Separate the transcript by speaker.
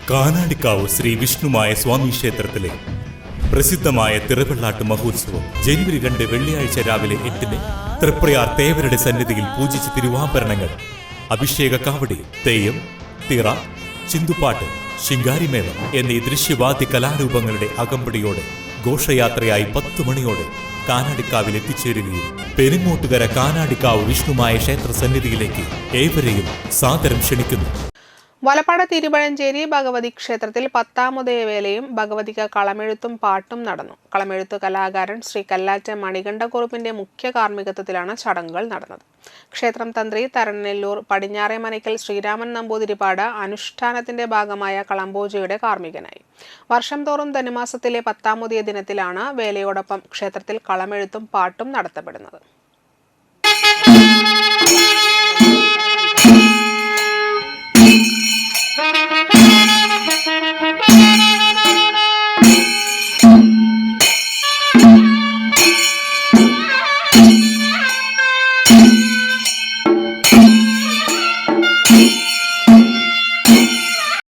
Speaker 1: കാനാടിക്കാവ് ശ്രീ വിഷ്ണുമായ സ്വാമി ക്ഷേത്രത്തിലെ പ്രസിദ്ധമായ തിറവെള്ളാട്ട് മഹോത്സവം ജനുവരി 2 വെള്ളിയാഴ്ച രാവിലെ 8-ന് തൃപ്രയാർ തേവരുടെ സന്നിധിയിൽ പൂജിച്ച തിരുവാഭരണങ്ങൾ, അഭിഷേക കാവടി, തെയ്യം, തിറ, ചിന്തുപാട്ട്, ശിങ്കാരിമേളം എന്നീ ദൃശ്യവാദ്യ കലാരൂപങ്ങളുടെ അകമ്പടിയോടെ ഘോഷയാത്രയായി 10 മണിയോടെ കാനാടിക്കാവിൽ എത്തിച്ചേരുകയും പെരിങ്ങോട്ടുകര കാനാടിക്കാവ് വിഷ്ണുമായ ക്ഷേത്ര സന്നിധിയിലേക്ക് ഏവരെയും സാദരം ക്ഷണിക്കുന്നു.
Speaker 2: വലപ്പാട് തിരുവഴഞ്ചേരി ഭഗവതി ക്ഷേത്രത്തിൽ 10ാമതേ വേലയും ഭഗവതിക്ക് കളമെഴുത്തും പാട്ടും നടന്നു. കളമെഴുത്ത് കലാകാരൻ ശ്രീ കല്ലാറ്റ മണികണ്ഠക്കുറുപ്പിന്റെ മുഖ്യ കാർമ്മികത്വത്തിലാണ് ചടങ്ങുകൾ നടന്നത്. ക്ഷേത്രം തന്ത്രി തരനെല്ലൂർ പടിഞ്ഞാറേ മനയ്ക്കൽ ശ്രീരാമൻ നമ്പൂതിരിപ്പാട് അനുഷ്ഠാനത്തിന്റെ ഭാഗമായ കളംപൂജയുടെ കാർമ്മികനായി. വർഷം തോറും ധനുമാസത്തിലെ 10ാമതേ ദിനത്തിലാണ് വേലയോടൊപ്പം ക്ഷേത്രത്തിൽ കളമെഴുത്തും പാട്ടും നടത്തപ്പെടുന്നത്.